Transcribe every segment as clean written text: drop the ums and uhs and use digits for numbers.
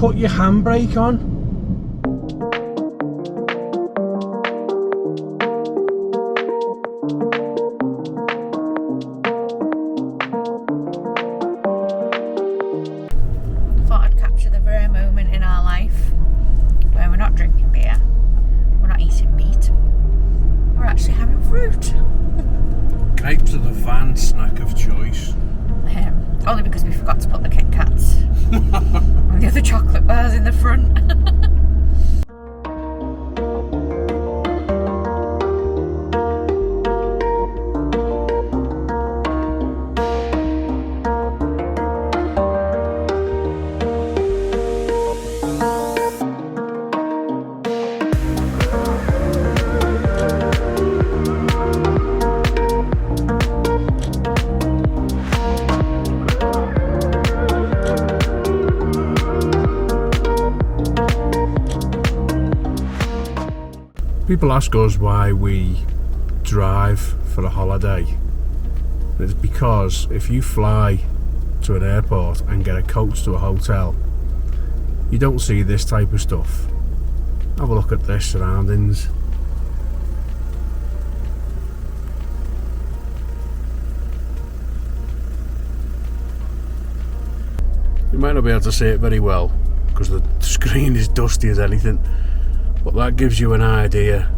put your handbrake on. Thought I'd capture the rare moment in our life where we're not drinking beer, we're not eating meat, we're actually having fruit. Grapes are the van snack of choice. Only because we forgot to put the Kit Kats and the other chocolate bars in the front. People ask us why we drive for a holiday. It's because if you fly to an airport and get a coach to a hotel, you don't see this type of stuff. Have a look at this surroundings. You might not be able to see it very well because the screen is dusty as anything, but that gives you an idea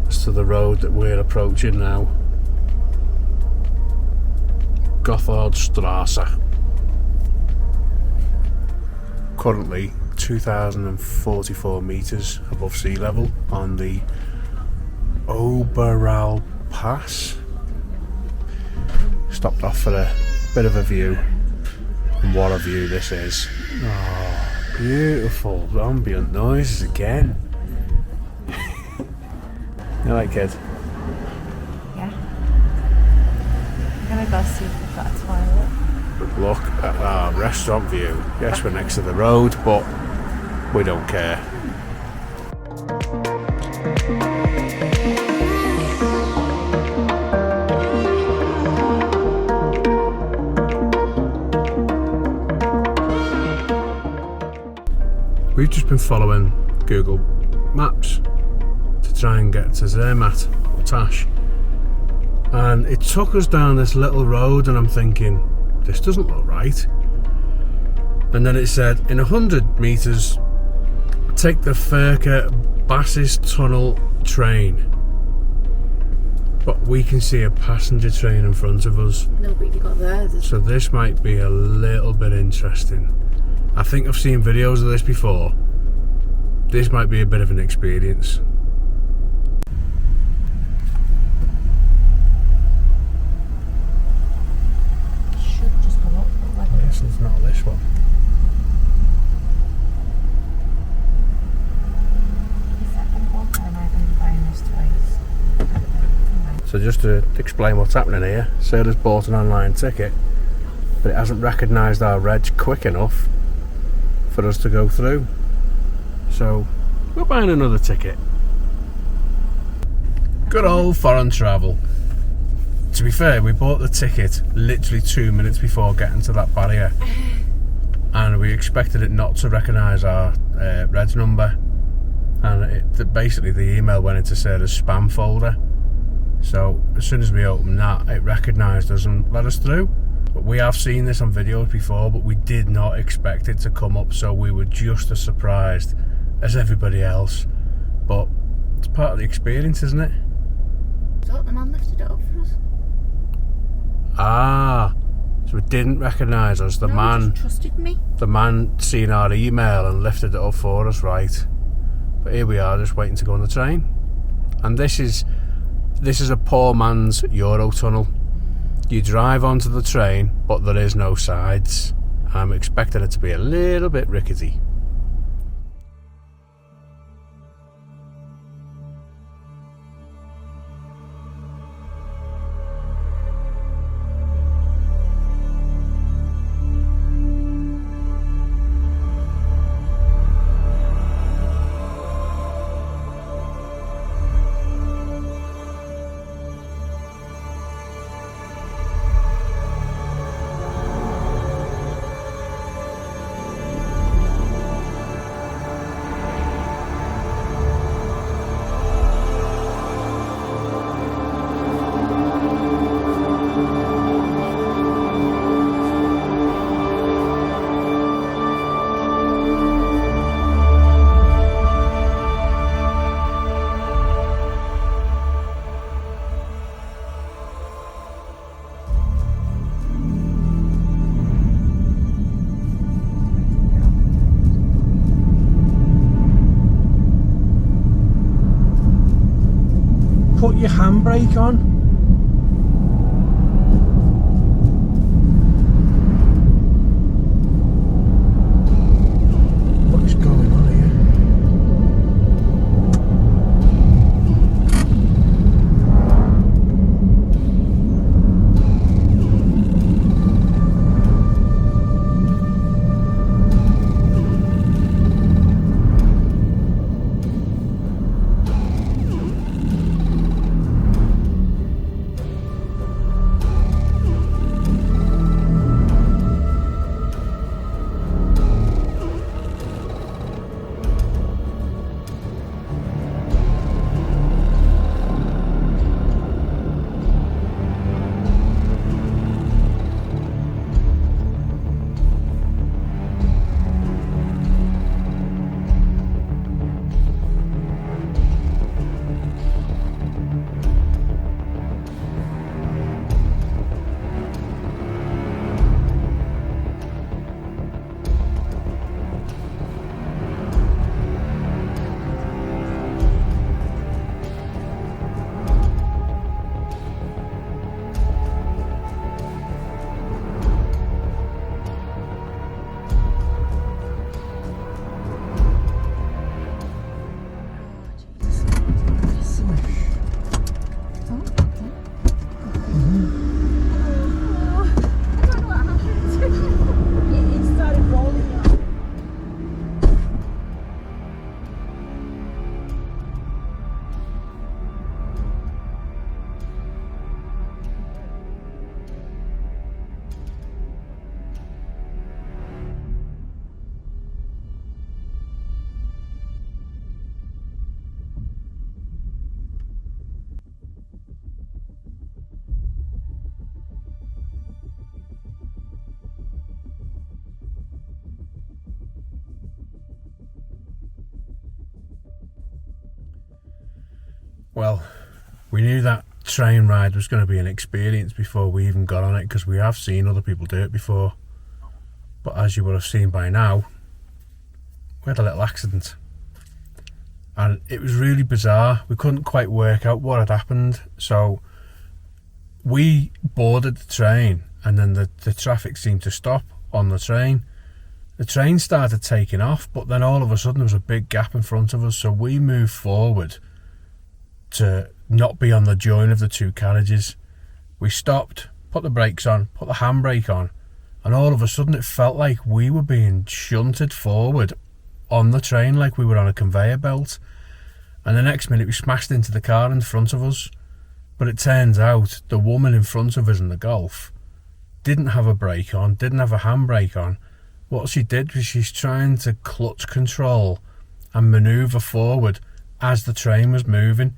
as to the road that we're approaching now. Gotthardstrasse. Currently 2,044 metres above sea level on the Oberalp Pass. Stopped off for a bit of a view, and what a view this is. Oh, beautiful ambient noises again. You like kid? Yeah. I'm gonna go see if we've got a toilet. Look at our restaurant view. Yes, we're next to the road, but we don't care. We've just been following Google Maps to try and get to Zermatt or Tasch, and it took us down this little road, and I'm thinking, this doesn't look right. And then it said, in 100 metres, take the Furka Bassis Tunnel train. But we can see a passenger train in front of us. Nobody got there. So this might be a little bit interesting. I think I've seen videos of this before. This might be a bit of an experience. Should just go up, but whether Yes, it's not this one. So just to explain what's happening here, Sarah's bought an online ticket, but it hasn't recognised our reg quick enough for us to go through. So we're buying another ticket. Good old foreign travel. To be fair, we bought the ticket literally 2 minutes before getting to that barrier, and we expected it not to recognise our reg number, and basically the email went into Sarah's spam folder. So as soon as we opened that, it recognised us and let us through. But we have seen this on videos before, but we did not expect it to come up, so we were just as surprised as everybody else. But it's part of the experience, isn't it? I thought the man lifted it up for us. Ah, so it didn't recognise us. The man just trusted me. The man seen our email and lifted it up for us, right? But here we are, just waiting to go on the train. And this is a poor man's Eurotunnel. You drive onto the train, but there is no sides. I'm expecting it to be a little bit rickety. your handbrake on. What is going on here? Well, we knew that train ride was going to be an experience before we even got on it, because we have seen other people do it before. But as you would have seen by now, we had a little accident. And it was really bizarre. We couldn't quite work out what had happened. So we boarded the train, and then the traffic seemed to stop on the train. The train started taking off, but then all of a sudden there was a big gap in front of us. So we moved forward to not be on the join of the two carriages. We stopped, put the brakes on, put the handbrake on, and all of a sudden it felt like we were being shunted forward on the train, like we were on a conveyor belt. And the next minute we smashed into the car in front of us. But it turns out the woman in front of us in the Golf didn't have a brake on, didn't have a handbrake on. What she did was she's trying to clutch control and manoeuvre forward as the train was moving,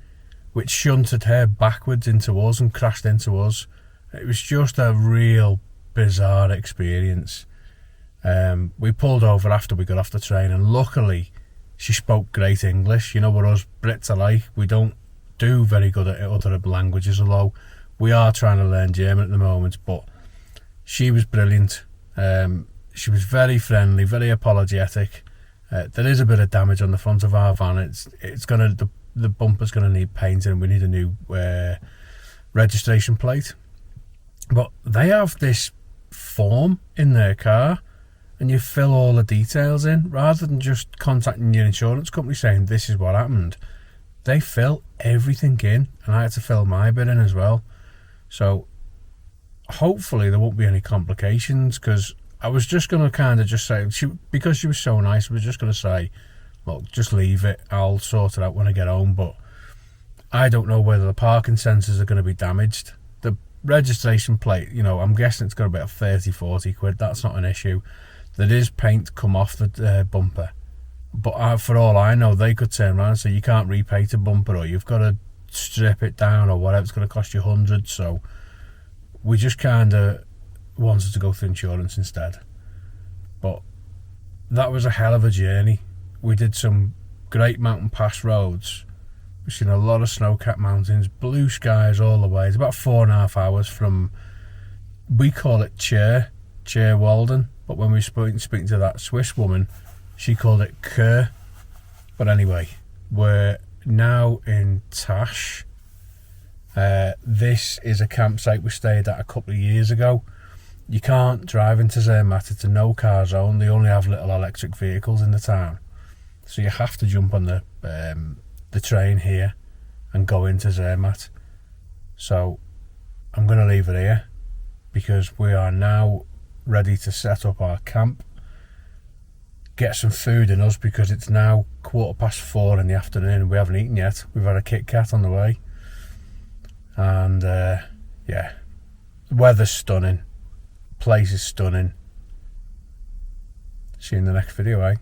which shunted her backwards into us and crashed into us. It was just a real bizarre experience. We pulled over after we got off the train, and luckily she spoke great English. You know what us Brits are like, we don't do very good at other languages, although we are trying to learn German at the moment. But she was brilliant. She was very friendly, very apologetic. There is a bit of damage on the front of our van. It's gonna the bumper's going to need painting, and we need a new registration plate. But they have this form in their car, and you fill all the details in rather than just contacting your insurance company saying this is what happened. They fill everything in, and I had to fill my bit in as well. So hopefully there won't be any complications, because I was just going to kind of just say, because she was so nice, I was just going to say, look, just leave it, I'll sort it out when I get home. But I don't know whether the parking sensors are going to be damaged. The registration plate, you know, I'm guessing it's got about 30-40 quid. That's not an issue. There is paint come off the bumper, but for all I know, they could turn around and say you can't repaint a bumper, or you've got to strip it down, or whatever. It's going to cost you hundreds. So we just kind of wanted to go through insurance instead. But that was a hell of a journey. We did some great mountain pass roads. We've seen a lot of snow-capped mountains, blue skies all the way. It's about 4.5 hours from, we call it Churwalden, but when we speaking to that Swiss woman, she called it Kur. But anyway, we're now in Tasch, This is a campsite we stayed at a couple of years ago. You can't drive into Zermatt. It's a no car zone. They only have little electric vehicles in the town, so you have to jump on the train here and go into Zermatt. So I'm going to leave it here because we are now ready to set up our camp, get some food in us because it's now 4:15 in the afternoon and we haven't eaten yet. We've had a Kit Kat on the way, and yeah, the weather's stunning, place is stunning. See you in the next video, eh?